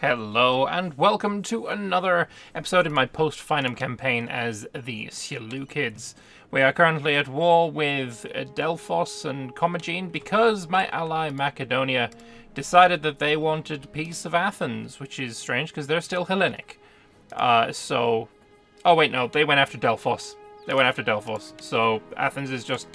Hello and welcome to another episode in my Post Finem campaign as the Seleucids. We are currently at war with Delphos and Commagene because my ally Macedonia decided that they wanted peace of Athens, which is strange because they're still Hellenic. Oh wait, no, they went after Delphos. So Athens is just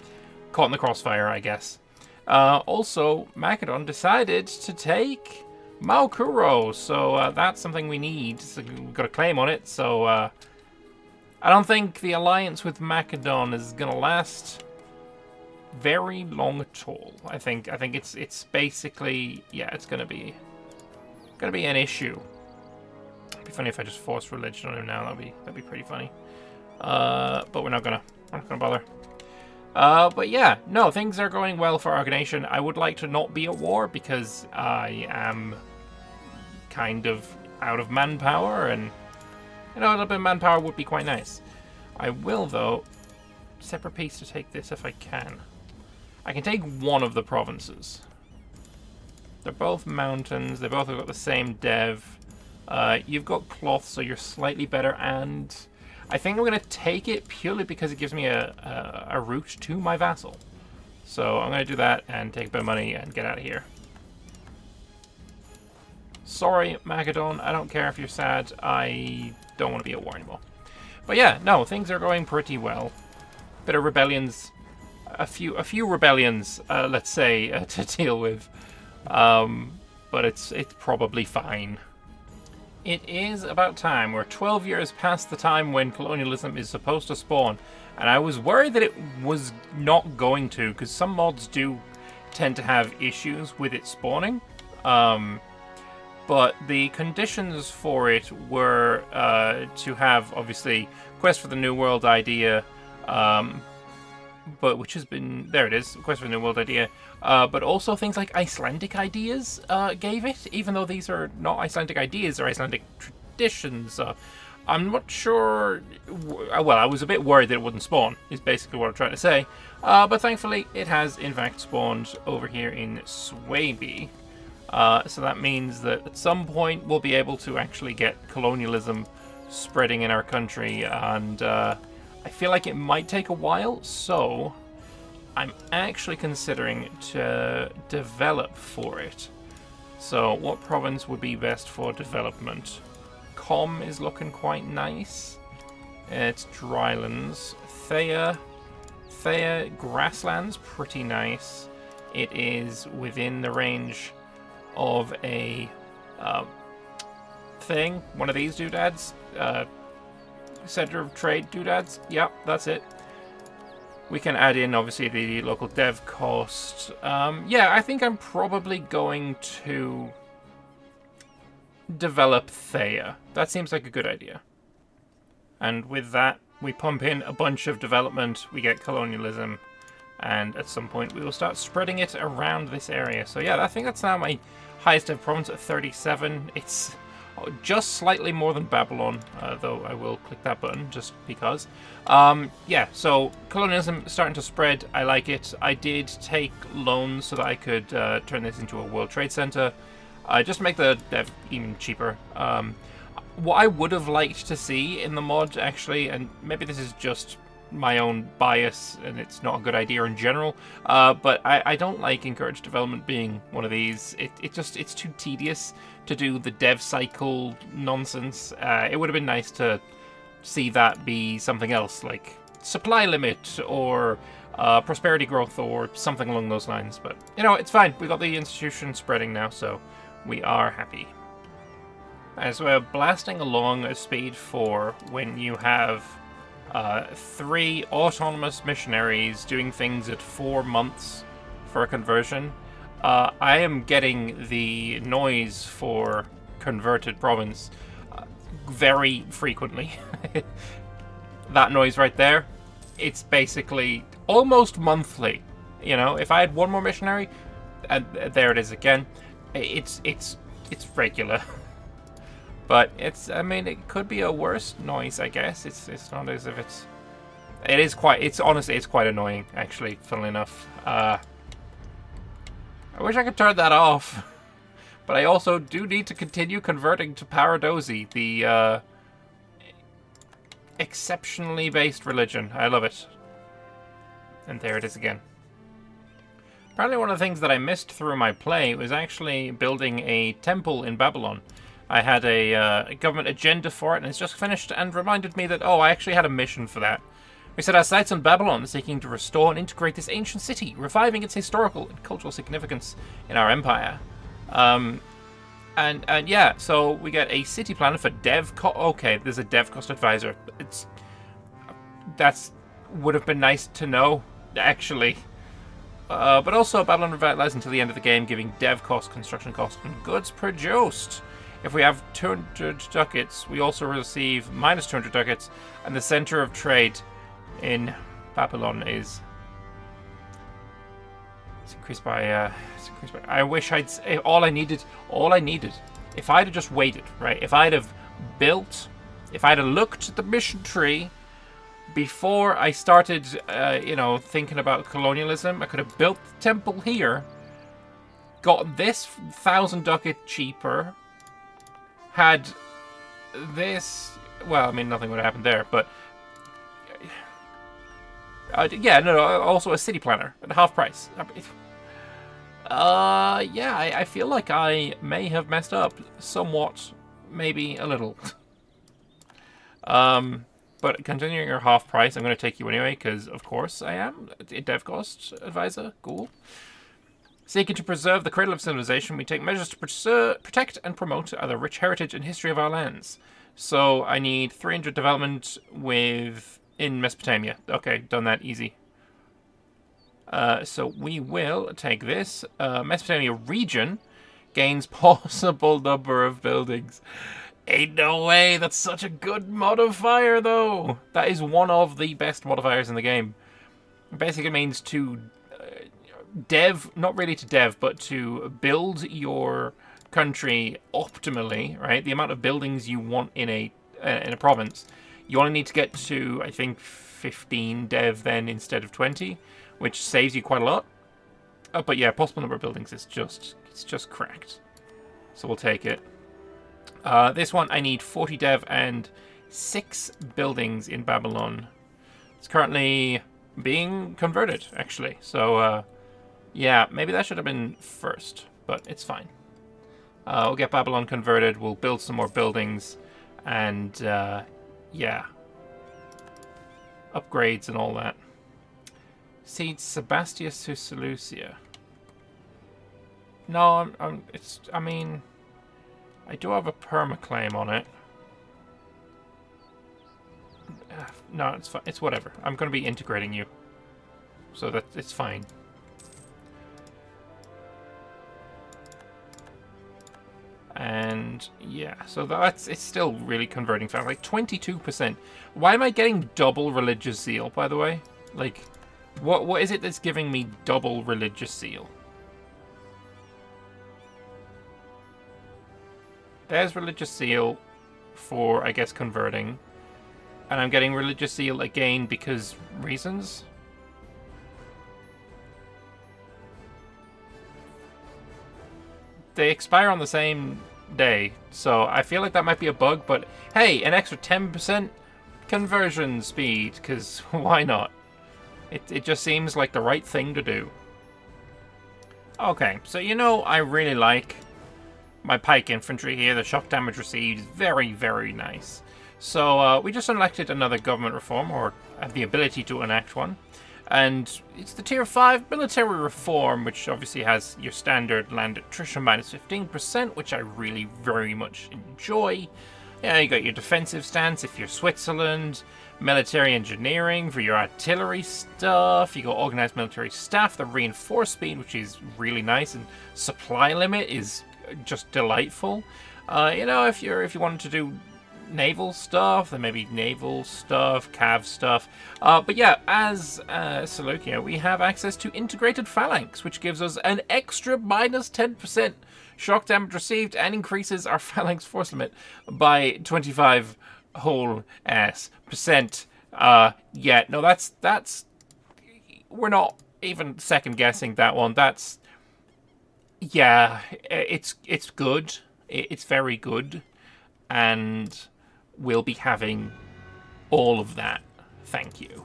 caught in the crossfire, I guess. Also, Macedon decided to take Maukuro, so that's something we need. So we've got a claim on it, so I don't think the alliance with Macedon is gonna last very long at all. I think it's basically, yeah, it's gonna be an issue. It'd be funny if I just forced religion on him now. That'd be pretty funny. But we're not gonna bother. But yeah, no, things are going well for our nation. I would like to not be at war because I am kind of out of manpower, and a little bit of manpower would be quite nice. I will, though, separate peace to take this if I can. I can take one of the provinces. They're both mountains. They both have got the same dev. You've got cloth, so you're slightly better, and I think I'm going to take it purely because it gives me a route to my vassal. So I'm going to do that and take a bit of money and get out of here. Sorry, Macedon, I don't care if you're sad. I don't want to be at war anymore. But yeah, no, things are going pretty well. Bit of rebellions, a few rebellions, let's say, to deal with. But it's probably fine. It is about time. We're 12 years past the time when colonialism is supposed to spawn, and I was worried that it was not going to, because some mods do tend to have issues with it spawning. But the conditions for it were to have, obviously, Quest for the New World idea, but which has been, there it is, Quest for the New World idea, but also things like Icelandic ideas gave it, even though these are not Icelandic ideas, they're Icelandic traditions. I'm not sure, well, I was a bit worried that it wouldn't spawn, is basically what I'm trying to say, but thankfully it has in fact spawned over here in Swaby. So that means that at some point we'll be able to actually get colonialism spreading in our country, and I feel like it might take a while, so I'm actually considering to develop for it. So what province would be best for development? Com is looking quite nice. It's drylands. Thea grasslands, pretty nice. It is within the range of a thing, one of these doodads, center of trade doodads. Yep, that's it. We can add in obviously the local dev cost. Yeah, I think I'm probably going to develop Thea. That seems like a good idea. And with that, we pump in a bunch of development, we get colonialism, and at some point we will start spreading it around this area. So yeah, I think that's now my highest dev province at 37. It's just slightly more than Babylon, though I will click that button just because. Yeah, so colonialism is starting to spread. I like it. I did take loans so that I could turn this into a World Trade Center, just to make the dev even cheaper. What I would have liked to see in the mod, actually, and maybe this is just my own bias and it's not a good idea in general, but I don't like encouraged development being one of these. It's too tedious to do the dev cycle nonsense. It would have been nice to see that be something else, like supply limit or prosperity growth or something along those lines. But it's fine. We got the institution spreading now, so we are happy. As we're blasting along at speed 4, when you have 3 autonomous missionaries doing things at 4 months for a conversion, I am getting the noise for converted province very frequently. That noise right there, it's basically almost monthly. If I had one more missionary, and there it is again, it's regular. But it could be a worse noise, I guess. It's not as if honestly, it's quite annoying, actually, funnily enough. I wish I could turn that off. But I also do need to continue converting to Paradosi, the exceptionally based religion. I love it. And there it is again. Apparently one of the things that I missed through my play was actually building a temple in Babylon. I had a government agenda for it, and it's just finished, and reminded me that, oh, I actually had a mission for that. We set our sights on Babylon, seeking to restore and integrate this ancient city, reviving its historical and cultural significance in our empire. And yeah, so we get a city planner for dev. Okay, there's a dev cost advisor. That's would have been nice to know, actually. But also Babylon revitalized until the end of the game, giving dev cost, construction cost, and goods produced. If we have 200 ducats, we also receive minus 200 ducats, and the center of trade in Babylon is increased by. I wish I'd all I needed. If I'd have just waited, right? If I'd have looked at the mission tree before I started, thinking about colonialism, I could have built the temple here, got this 1,000 ducat cheaper, had this. Well, I mean, nothing would have happened there, but. Also a city planner at half price. I feel like I may have messed up somewhat, maybe a little. But continuing your half price, I'm going to take you anyway, because of course I am a dev cost advisor. Cool. Seeking to preserve the cradle of civilization, we take measures to protect and promote the rich heritage and history of our lands. So I need 300 development in Mesopotamia. Okay, done that easy. So we will take this. Mesopotamia region gains possible number of buildings. Ain't no way. That's such a good modifier, though. That is one of the best modifiers in the game. It basically means to not really to dev, but to build your country optimally, right? The amount of buildings you want in a province. You only need to get to, I think, 15 dev then instead of 20, which saves you quite a lot. But yeah, possible number of buildings is just cracked. So we'll take it. This one, I need 40 dev and 6 buildings in Babylon. It's currently being converted, actually. So, yeah, maybe that should have been first, but it's fine. We'll get Babylon converted, we'll build some more buildings, and, yeah. Upgrades and all that. Cede Sebastius to Seleucia. No, I do have a perma-claim on it. No, it's fine. It's whatever. I'm going to be integrating you. So that it's fine. And yeah, so it's still really converting fast. Like 22%. Why am I getting double religious zeal, by the way? Like, what is it that's giving me double religious zeal? There's religious zeal for, I guess, converting. And I'm getting religious zeal again because reasons? They expire on the same day, so I feel like that might be a bug, but hey, an extra 10% conversion speed, because why not? It just seems like the right thing to do. Okay, so I really like my pike infantry here. The shock damage received is very, very nice. So we just elected another government reform, or have the ability to enact one. And it's the Tier 5 military reform, which obviously has your standard land attrition minus 15%, which I really very much enjoy. Yeah, you got your defensive stance if you're Switzerland, military engineering for your artillery stuff, you got organized military staff, the reinforced speed, which is really nice, and supply limit is just delightful. If you wanted to do naval stuff, then maybe naval stuff, cav stuff. But yeah, as Seleucia, we have access to integrated phalanx, which gives us an extra minus 10% shock damage received and increases our phalanx force limit by 25 whole ass percent. Yeah, no, that's we're not even second guessing that one. That's Yeah, it's good. It's very good, and we'll be having all of that. Thank you.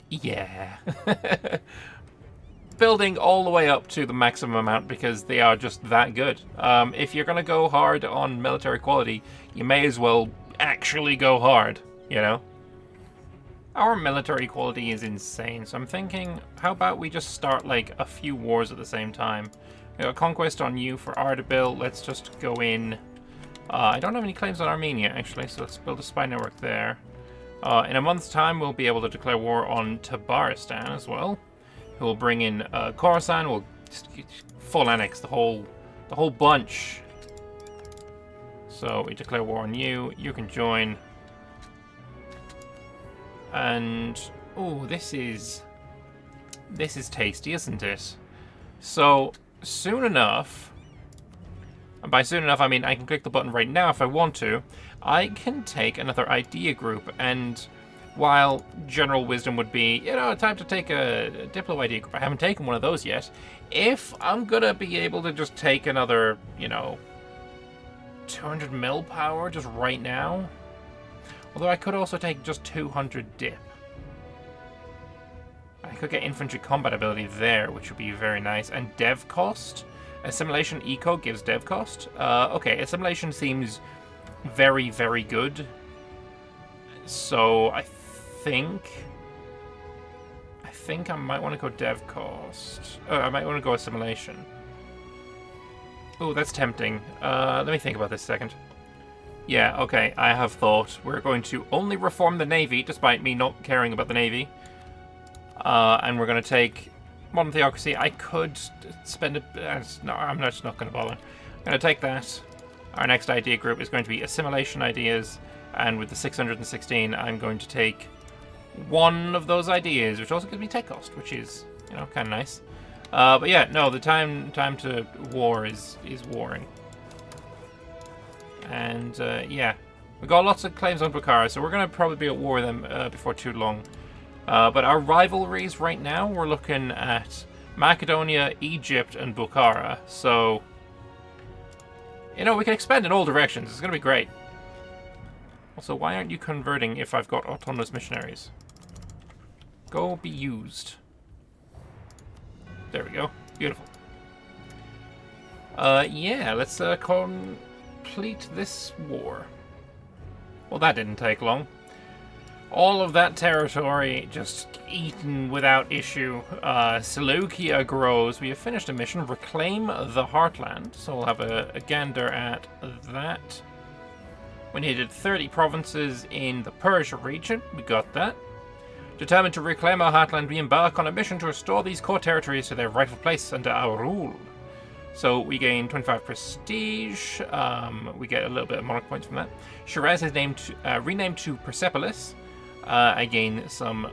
Yeah. Building all the way up to the maximum amount because they are just that good. If you're going to go hard on military quality, you may as well actually go hard, you know? Our military quality is insane, so I'm thinking, how about we just start like a few wars at the same time? We got Conquest on you for Ardabil, let's just go in. I don't have any claims on Armenia, actually, so let's build a spy network there. In a month's time, we'll be able to declare war on Tabaristan as well. We'll bring in Khorasan. We'll full annex the whole bunch. So we declare war on you. You can join. And oh, this is tasty, isn't it? So soon enough, and by soon enough I mean I can click the button right now if I want to. I can take another idea group, and while general wisdom would be, you know, time to take a Diplo idea group, I haven't taken one of those yet. If I'm gonna be able to just take another, you know, 200 mil power just right now, although I could also take just 200 dip. I could get infantry combat ability there, which would be very nice, and dev cost. Assimilation eco gives dev cost. Okay, assimilation seems very, very good. So I think I might want to go dev cost. I might want to go assimilation. Oh, that's tempting. Let me think about this a second. Yeah, okay, I have thought. We're going to only reform the Navy, despite me not caring about the Navy. And we're going to take modern theocracy. I could spend a... no, I'm just not going to bother. I'm going to take that. Our next idea group is going to be assimilation ideas. And with the 616, I'm going to take one of those ideas, which also gives me tech cost, which is, you know, kind of nice. But yeah, no, the time to war is warring. And yeah, we've got lots of claims on Bukhara, so we're going to probably be at war with them before too long. But our rivalries right now, we're looking at Macedonia, Egypt, and Bukhara. So, you know, we can expand in all directions. It's going to be great. Also, why aren't you converting if I've got autonomous missionaries? Go be used. There we go. Beautiful. Yeah, let's complete this war. Well, that didn't take long. All of that territory just eaten without issue. Seleucia grows. We have finished a mission. Reclaim the heartland. So we'll have a gander at that. We needed 30 provinces in the Persia region. We got that. Determined to reclaim our heartland, we embark on a mission to restore these core territories to their rightful place under our rule. So we gain 25 prestige. We get a little bit of monarch points from that. Shiraz is renamed to Persepolis. I gain some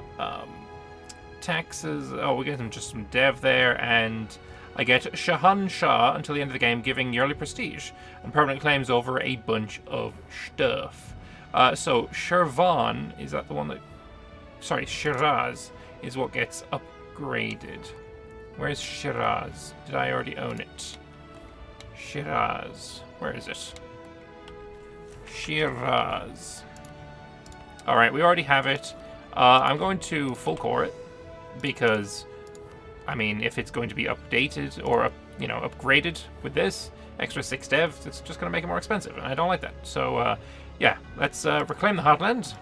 taxes. Oh, we get just some dev there, and I get Shahan Shah until the end of the game, giving yearly prestige and permanent claims over a bunch of stuff. So Shirvan, is that the one that... Sorry, Shiraz is what gets upgraded. Where's Shiraz? Did I already own it? Shiraz. Where is it? Shiraz. Alright, we already have it. I'm going to full core it because, I mean, if it's going to be updated or, you know, upgraded with this extra 6 dev, it's just going to make it more expensive, and I don't like that. So, yeah, let's reclaim the heartland.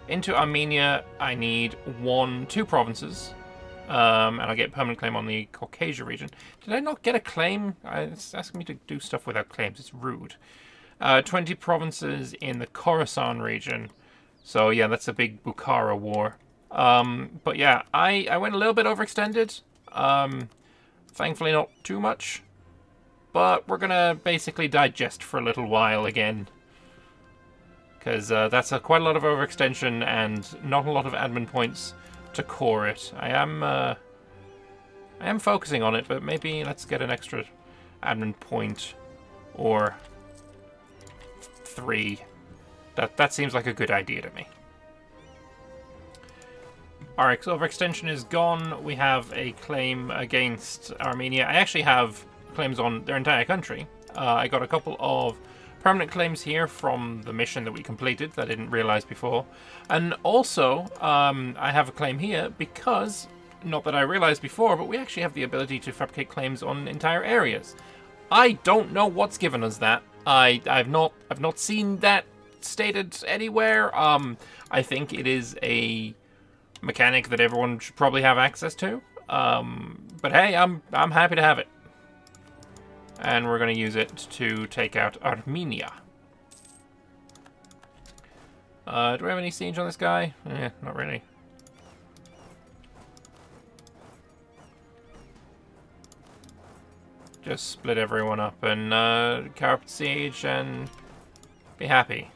Into Armenia, I need 2 provinces, and I'll get permanent claim on the Caucasia region. Did I not get a claim? It's asking me to do stuff without claims. It's rude. 20 provinces in the Khorasan region. So yeah, that's a big Bukhara war. But yeah, I went a little bit overextended. Thankfully not too much. But we're gonna basically digest for a little while again. Because that's quite a lot of overextension and not a lot of admin points to core it. I am focusing on it, but maybe let's get an extra admin point or 3. That seems like a good idea to me. Our overextension is gone. We have a claim against Armenia. I actually have claims on their entire country. I got a couple of permanent claims here from the mission that we completed that I didn't realize before. And also, I have a claim here because, not that I realized before, but we actually have the ability to fabricate claims on entire areas. I don't know what's given us that. I've not seen that stated anywhere. I think it is a mechanic that everyone should probably have access to. But hey, I'm happy to have it. And we're going to use it to take out Armenia. Do we have any siege on this guy? Not really. Just split everyone up and carpet siege and be happy.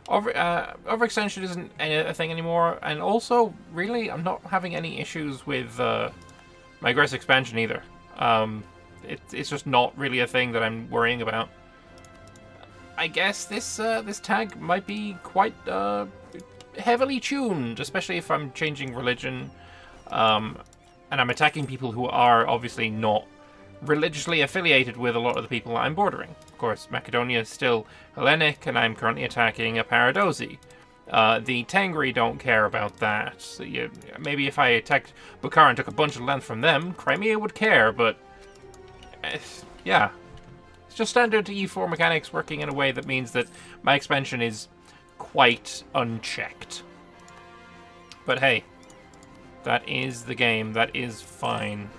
Overextension isn't a thing anymore, and also, really, I'm not having any issues with my aggressive expansion either. It's just not really a thing that I'm worrying about. I guess this tag might be quite heavily tuned, especially if I'm changing religion, and I'm attacking people who are obviously not religiously affiliated with a lot of the people I'm bordering. Of course, Macedonia is still Hellenic, and I'm currently attacking a Paradosi. The Tengri don't care about that. So maybe if I attacked Bukhara and took a bunch of land from them, Crimea would care, but yeah. It's just standard EU4 mechanics working in a way that means that my expansion is quite unchecked. But hey, that is the game. That is fine.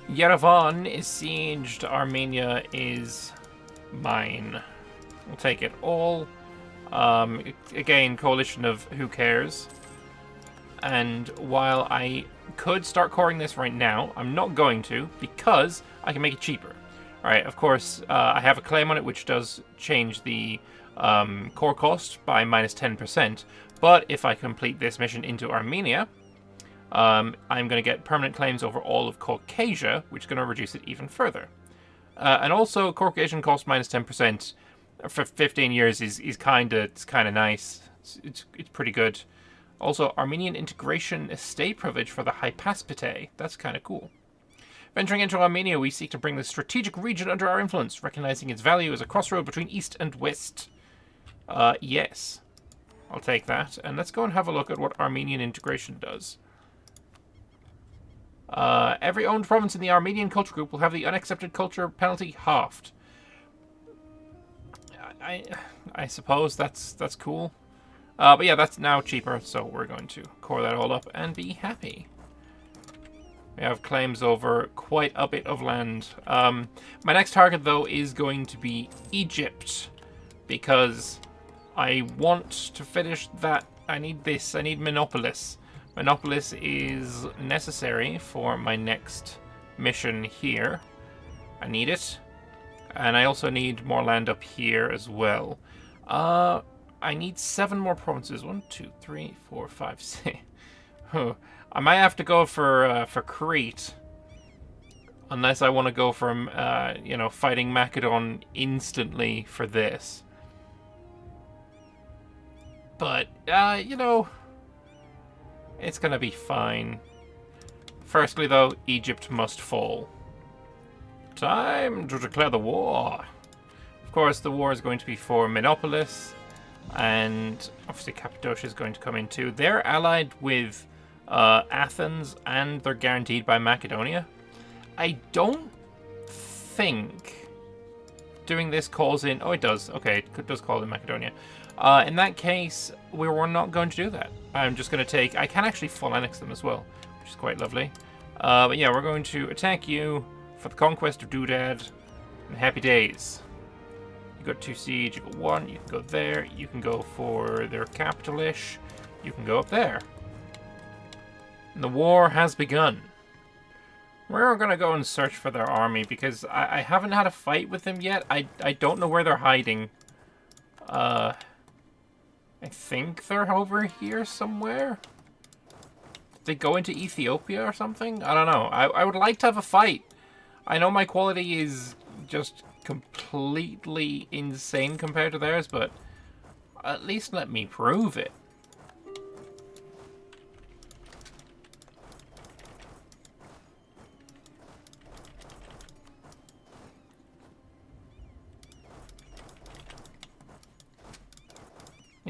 Yerevan is sieged. Armenia is mine. We'll take it all. Again, coalition of who cares. And while I could start coring this right now, I'm not going to, because I can make it cheaper. Alright, of course, I have a claim on it which does change the core cost by minus 10%, but if I complete this mission into Armenia, I'm going to get permanent claims over all of Caucasia, which is going to reduce it even further. And also, Caucasian cost minus 10% for 15 years is kind of nice. It's pretty good. Also, Armenian integration estate privilege for the Hypaspite. That's kind of cool. Venturing into Armenia, we seek to bring the strategic region under our influence, recognizing its value as a crossroad between east and west. Yes. I'll take that. And let's go and have a look at what Armenian integration does. Every owned province in the Armenian culture group will have the unaccepted culture penalty halved. I suppose that's cool. But yeah, that's now cheaper, so we're going to core that all up and be happy. We have claims over quite a bit of land. My next target, though, is going to be Egypt, because I want to finish that. I need this. I need Monopolis. Monopolis is necessary for my next mission here. I need it. And I also need more land up here as well. I need 7 more provinces. 1, 2, 3, 4, 5, 6. I might have to go for Crete. Unless I want to go from, fighting Macedon instantly for this. But, it's going to be fine. Firstly, though, Egypt must fall. Time to declare the war. Of course, the war is going to be for Minopolis. And obviously Cappadocia is going to come in too. They're allied with Athens, and they're guaranteed by Macedonia. I don't think doing this calls in... Oh, it does. Okay, it does call in Macedonia. In that case, we're not going to do that. I'm just going to take... I can actually full annex them as well, which is quite lovely. But yeah, we're going to attack you for the conquest of Doodad. And happy days. You got 2 siege, you got 1, you can go there, you can go for their capital-ish, you can go up there. And the war has begun. We're going to go and search for their army, because I haven't had a fight with them yet. I don't know where they're hiding. I think they're over here somewhere? Did they go into Ethiopia or something? I don't know. I would like to have a fight. I know my quality is just completely insane compared to theirs, but at least let me prove it.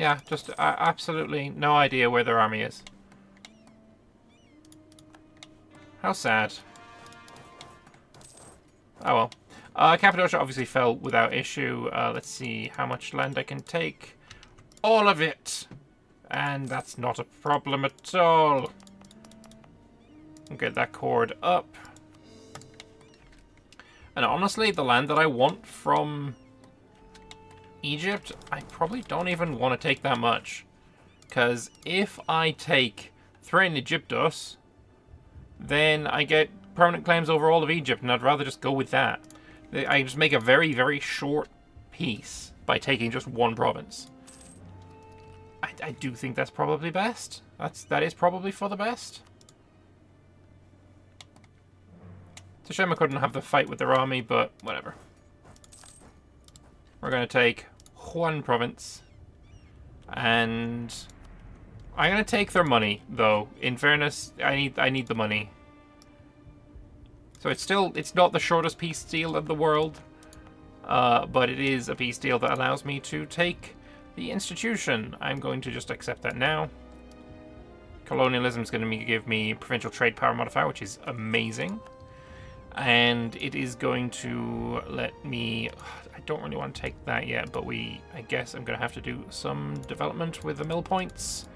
Yeah, just absolutely no idea where their army is. How sad. Oh well. Cappadocia obviously fell without issue. Let's see how much land I can take. All of it! And that's not a problem at all. We'll get that cord up. And honestly, the land that I want from Egypt, I probably don't even want to take that much. Because if I take Thrain Egyptus, then I get permanent claims over all of Egypt, and I'd rather just go with that. I just make a very, very short peace by taking just one province. I do think that's probably best. That is probably for the best. It's a shame I couldn't have the fight with their army, but whatever. We're going to take one province. And I'm going to take their money, though. In fairness, I need the money. So it's not the shortest peace deal in the world. But it is a peace deal that allows me to take the institution. I'm going to just accept that now. Colonialism is going to give me provincial trade power modifier, which is amazing. And it is going to let me... I don't really want to take that yet, but I guess I'm going to have to do some development with the mill points.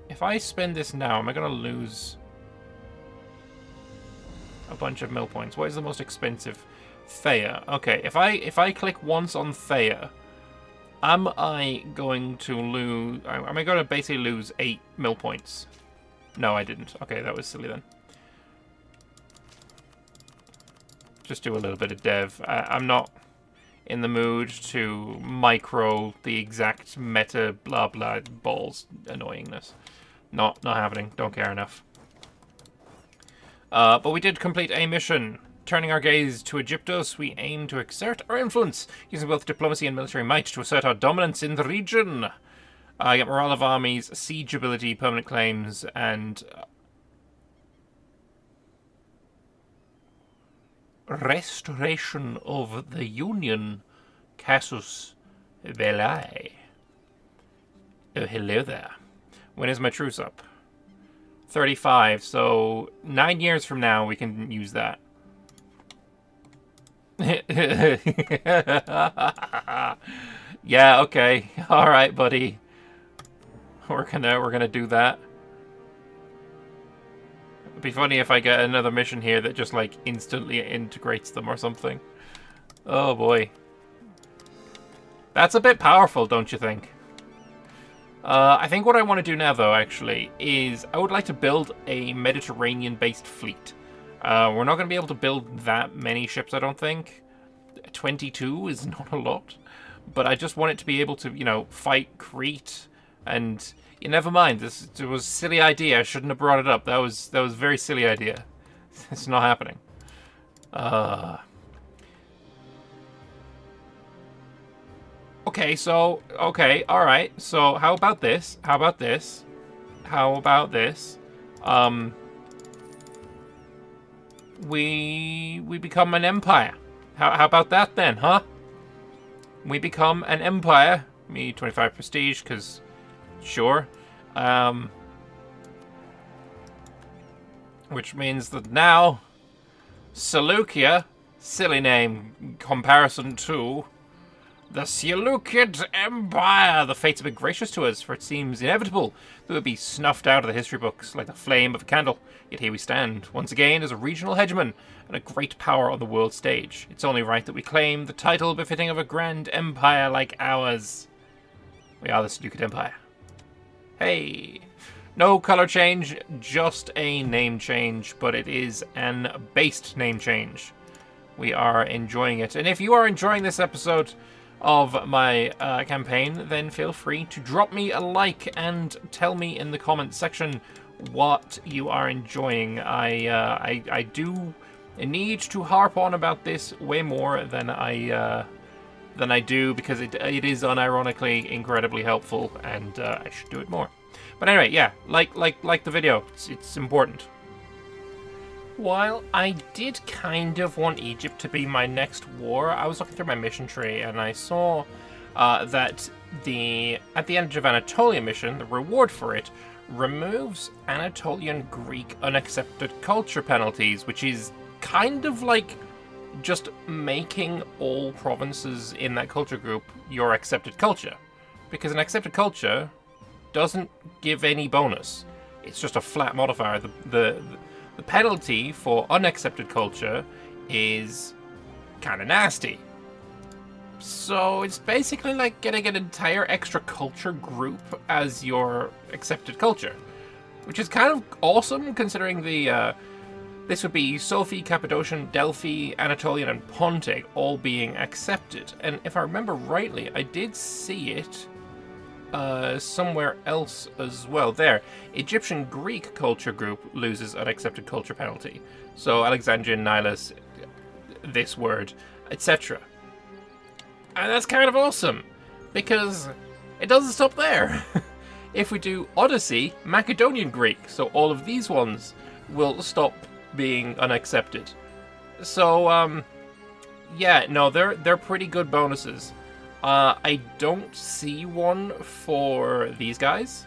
If I spend this now, am I going to lose a bunch of mill points? What is the most expensive? Thea. Okay, if I click once on Thea, am I going to lose... Am I going to basically lose 8 mill points? No, I didn't. Okay, that was silly then. Just do a little bit of dev. I'm not in the mood to micro the exact meta blah blah balls annoyingness. Not happening. Don't care enough. But we did complete a mission. Turning our gaze to Egyptus, we aim to exert our influence, using both diplomacy and military might to assert our dominance in the region. Get morale of armies, siege ability, permanent claims, and restoration of the Union. Casus Belli. Oh, hello there. When is my truce up? 35, so 9 years from now we can use that. Yeah, okay. Alright, buddy. We're gonna do that. It'd be funny if I get another mission here that just like instantly integrates them or something. Oh boy. That's a bit powerful, don't you think? I think what I want to do now, though, actually, is I would like to build a Mediterranean-based fleet. We're not going to be able to build that many ships, I don't think. 22 is not a lot. But I just want it to be able to, you know, fight Crete. And never mind, it was a silly idea. I shouldn't have brought it up. That was a very silly idea. It's not happening. Okay, alright. So, how about this? We become an empire. How about that then, huh? We become an empire. Me 25 prestige, because sure. Which means that now Seleucia, silly name comparison to the Seleucid Empire. The fates have been gracious to us, for it seems inevitable that we'll be snuffed out of the history books like the flame of a candle. Yet here we stand, once again as a regional hegemon and a great power on the world stage. It's only right that we claim the title befitting of a grand empire like ours. We are the Seleucid Empire. Hey! No color change, just a name change, but it is an based name change. We are enjoying it. And if you are enjoying this episode of my campaign, then feel free to drop me a like and tell me in the comments section what you are enjoying. I do need to harp on about this way more than I do, because it is unironically incredibly helpful, and I should do it more. But anyway, yeah, like the video. It's important. While I did kind of want Egypt to be my next war, I was looking through my mission tree and I saw that at the end of Anatolia mission, the reward for it removes Anatolian Greek unaccepted culture penalties, which is kind of like just making all provinces in that culture group your accepted culture. Because an accepted culture doesn't give any bonus. It's just a flat modifier. The penalty for unaccepted culture is kind of nasty. So it's basically like getting an entire extra culture group as your accepted culture. Which is kind of awesome considering this would be Sophie, Cappadocian, Delphi, Anatolian, and Pontic all being accepted. And if I remember rightly, I did see it somewhere else as well. There, Egyptian Greek culture group loses unaccepted culture penalty. So Alexandrian, Nihilus, this word, etc. And that's kind of awesome, because it doesn't stop there. If we do Odyssey, Macedonian Greek, so all of these ones will stop being unaccepted. So, yeah, no, they're pretty good bonuses. I don't see one for these guys.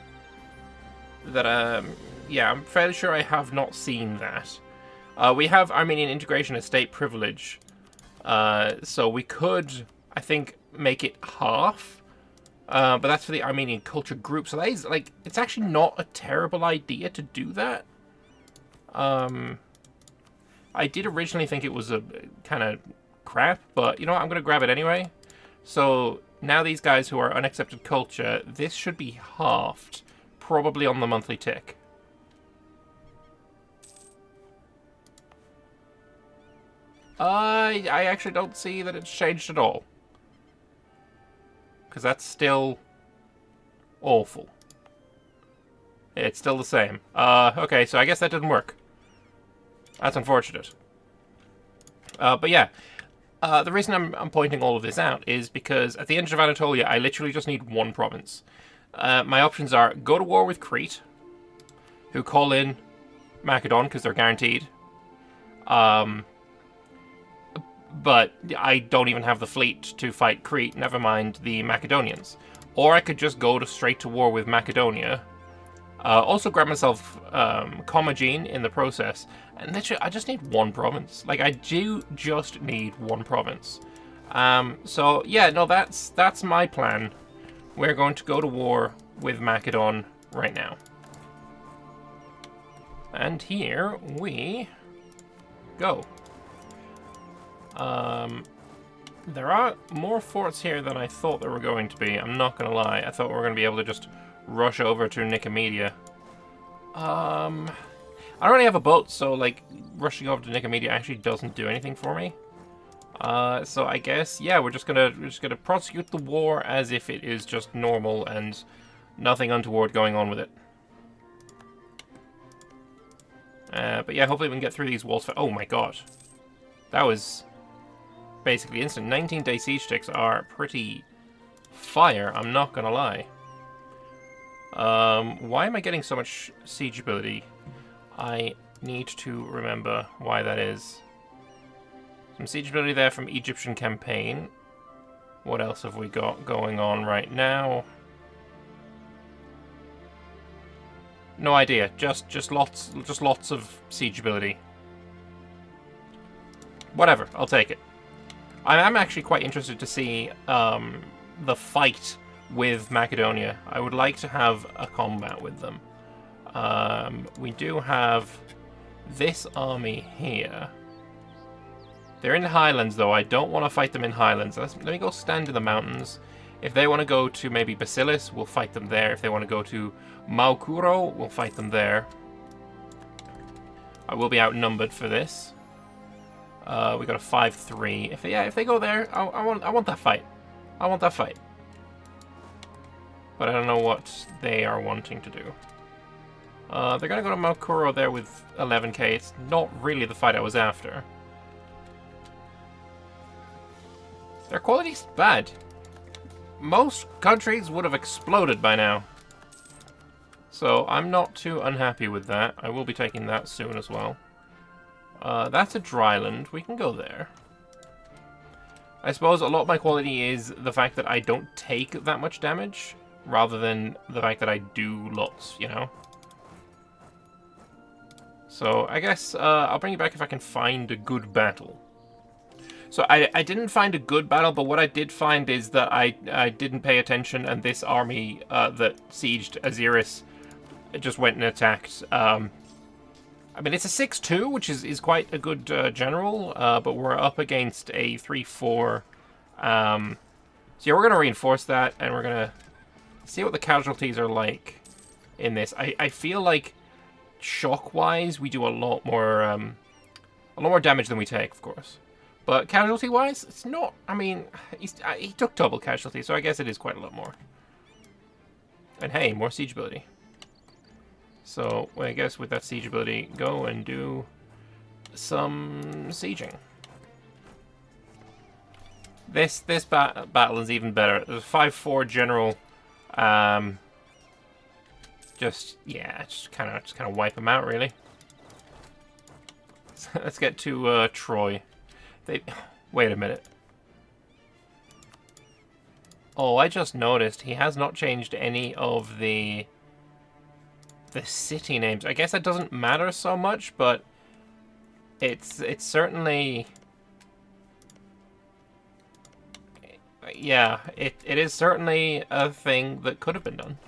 Yeah, I'm fairly sure I have not seen that. We have Armenian integration estate privilege. So we could, I think, make it half. But that's for the Armenian culture group. So that is, like, it's actually not a terrible idea to do that. I did originally think it was a kind of crap, but you know what? I'm going to grab it anyway. So now these guys who are unaccepted culture, this should be halved, probably on the monthly tick. I actually don't see that it's changed at all. Because that's still awful. It's still the same. Okay, so I guess that didn't work. That's unfortunate. But yeah, the reason I'm pointing all of this out is because at the end of Anatolia, I literally just need one province. My options are go to war with Crete, who call in Macedon because they're guaranteed. But I don't even have the fleet to fight Crete, never mind the Macedonians. Or I could just go straight to war with Macedonia. Also grab myself Commagene in the process. And literally, I just need one province. Like, I do just need one province. So, yeah, no, that's my plan. We're going to go to war with Macedon right now. And here we go. There are more forts here than I thought there were going to be. I'm not going to lie. I thought we were going to be able to just rush over to Nicomedia. I don't really have a boat, so, like, rushing over to Nicomedia actually doesn't do anything for me. So I guess, yeah, we're just gonna prosecute the war as if it is just normal and nothing untoward going on with it. But yeah, hopefully we can get through these walls. Oh my god. That was basically instant. 19-day siege ticks are pretty fire, I'm not gonna lie. Why am I getting so much siege ability? I need to remember why that is. Some siege ability there from Egyptian campaign. What else have we got going on right now? No idea. Just lots of siege ability. Whatever, I'll take it. I'm actually quite interested to see the fight with Macedonia. I would like to have a combat with them. We do have this army here. They're in the highlands, though. I don't want to fight them in highlands. Let me go stand in the mountains. If they want to go to maybe Basilis, we'll fight them there. If they want to go to Maukuro, we'll fight them there. I will be outnumbered for this. We got a 5-3. If they go there, I want that fight. I want that fight. But I don't know what they are wanting to do. They're gonna go to Maukuro there with 11k. It's not really the fight I was after. Their quality's bad. Most countries would have exploded by now. So I'm not too unhappy with that. I will be taking that soon as well. That's a dryland. We can go there. I suppose a lot of my quality is the fact that I don't take that much damage, rather than the fact that I do lots, you know? So, I guess I'll bring you back if I can find a good battle. So, I didn't find a good battle, but what I did find is that I didn't pay attention, and this army that sieged Aziris just went and attacked. I mean, it's a 6-2, which is quite a good general, but we're up against a 3-4. So yeah, we're going to reinforce that, and we're going to see what the casualties are like in this. I feel like shock-wise, we do a lot more damage than we take, of course. But casualty-wise, it's not. I mean, he took double casualty, so I guess it is quite a lot more. And hey, more siege ability. So, I guess with that siege ability, go and do some sieging. This battle is even better. There's a 5-4 general. Just kind of wipe them out, really. So let's get to Troy. Wait a minute. Oh, I just noticed he has not changed any of the city names. I guess that doesn't matter so much, but it's certainly, yeah, it is certainly a thing that could have been done.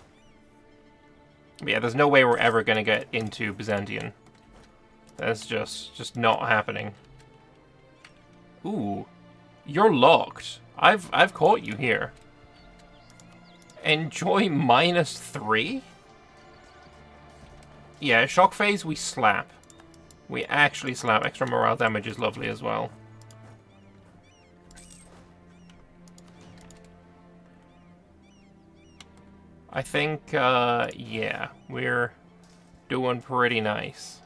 But yeah, there's no way we're ever gonna get into Byzantine. That's just not happening. Ooh, you're locked. I've caught you here. Enjoy -3? Yeah, shock phase we slap. We actually slap. Extra morale damage is lovely as well. I think, yeah, we're doing pretty nice.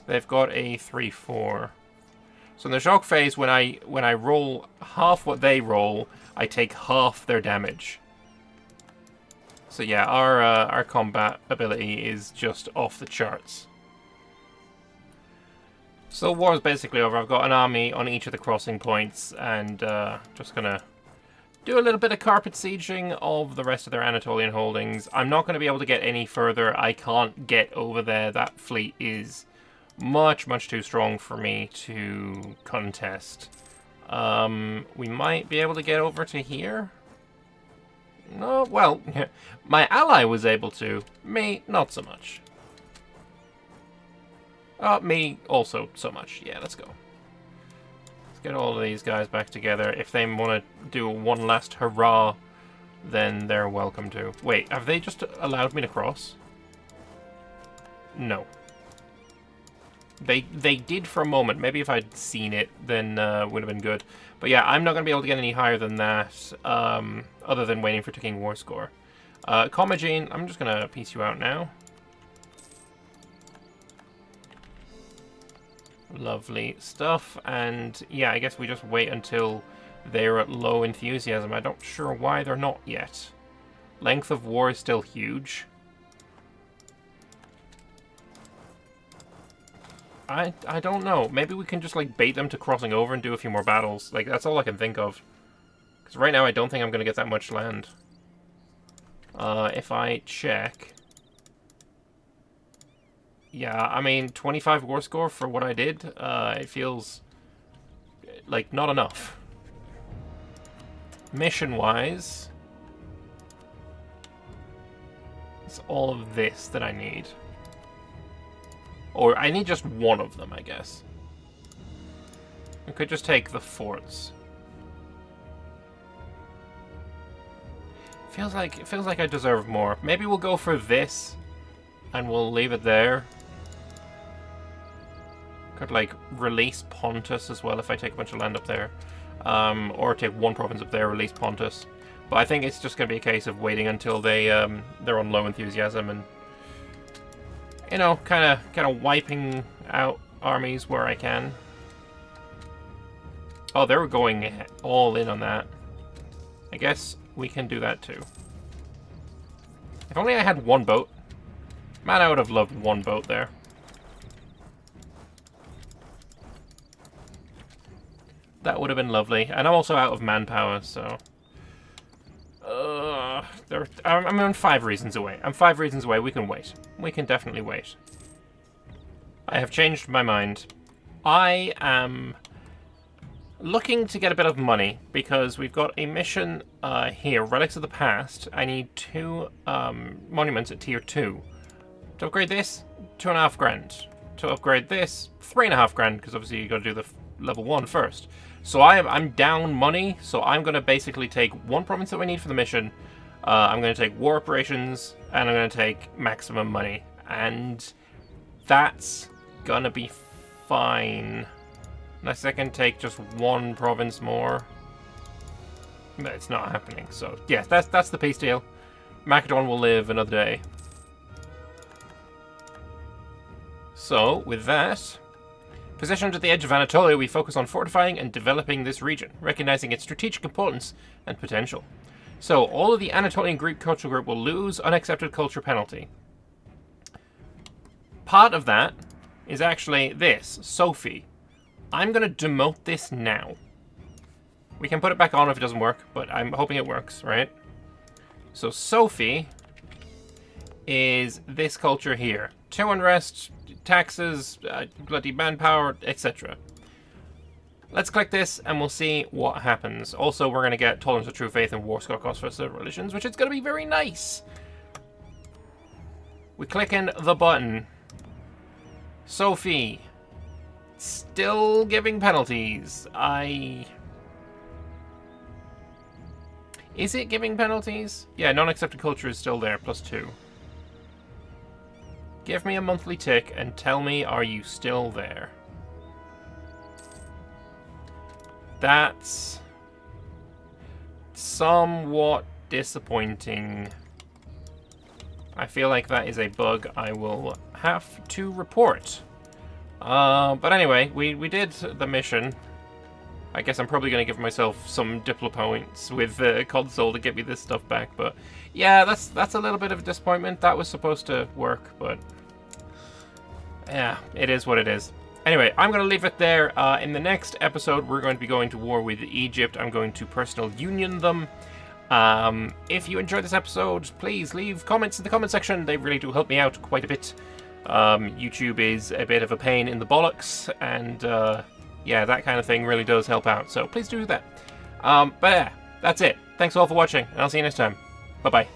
They've got a 3-4. So in the shock phase, when I roll half what they roll, I take half their damage. So yeah, our combat ability is just off the charts. So war's basically over. I've got an army on each of the crossing points, and just gonna do a little bit of carpet sieging of the rest of their Anatolian holdings. I'm not going to be able to get any further. I can't get over there. That fleet is much too strong for me to contest. We might be able to get over to here. No, well, my ally was able to. Me, not so much. Me also so much. Yeah, let's go. Let's get all of these guys back together. If they want to do one last hurrah, then they're welcome to. Wait, have they just allowed me to cross? No. They did for a moment. Maybe if I'd seen it, then would have been good. But yeah, I'm not going to be able to get any higher than that, other than waiting for ticking war score. Commagene, I'm just going to piece you out now. Lovely stuff. And yeah, I guess we just wait until they're at low enthusiasm. I'm not sure why they're not yet. Length of war is still huge. I don't know. Maybe we can just, like, bait them to crossing over and do a few more battles. Like, that's all I can think of. Because right now I don't think I'm going to get that much land. If I check... Yeah, I mean, 25 war score for what I did, it feels like not enough. Mission-wise, it's all of this that I need. Or I need just one of them, I guess. We could just take the forts. Feels like I deserve more. Maybe we'll go for this, and we'll leave it there. Could, like, release Pontus as well if I take a bunch of land up there. Or take one province up there, release Pontus. But I think it's just going to be a case of waiting until they're on low enthusiasm and, you know, kind of wiping out armies where I can. Oh, they were going all in on that. I guess we can do that too. If only I had one boat. Man, I would have loved one boat there. That would have been lovely. And I'm also out of manpower, so... I'm 5 reasons away. I'm 5 reasons away. We can wait. We can definitely wait. I have changed my mind. I am looking to get a bit of money because we've got a mission here, Relics of the Past. I need 2 monuments at tier 2. To upgrade this, 2.5 grand. To upgrade this, 3.5 grand, because obviously you got to do the level 1 first. So I'm down money, so I'm going to basically take 1 province that we need for the mission. I'm going to take war operations, and I'm going to take maximum money. And that's going to be fine. Unless I can take just 1 province more. But it's not happening, so yeah, that's the peace deal. Macedon will live another day. So, with that... Positioned at the edge of Anatolia, we focus on fortifying and developing this region, recognizing its strategic importance and potential. So, all of the Anatolian Greek culture group will lose unaccepted culture penalty. Part of that is actually this, Sophie. I'm going to demote this now. We can put it back on if it doesn't work, but I'm hoping it works, right? So, Sophie is this culture here. 2 unrest, taxes, bloody manpower, etc. Let's click this and we'll see what happens. Also, we're going to get tolerance of true faith and war score cost for certain religions, which is going to be very nice. We click in the button. Sophie. Still giving penalties. Is it giving penalties? Yeah, non-accepted culture is still there, +2. Give me a monthly tick and tell me, are you still there? That's somewhat disappointing. I feel like that is a bug I will have to report. But anyway, we did the mission. I guess I'm probably going to give myself some Diplo points with the console to get me this stuff back. But yeah, that's a little bit of a disappointment. That was supposed to work, but yeah, it is what it is. Anyway, I'm going to leave it there. In the next episode, we're going to be going to war with Egypt. I'm going to personal union them. If you enjoyed this episode, please leave comments in the comment section. They really do help me out quite a bit. YouTube is a bit of a pain in the bollocks, and yeah, that kind of thing really does help out. So please do that. But yeah, that's it. Thanks all for watching, and I'll see you next time. Bye-bye.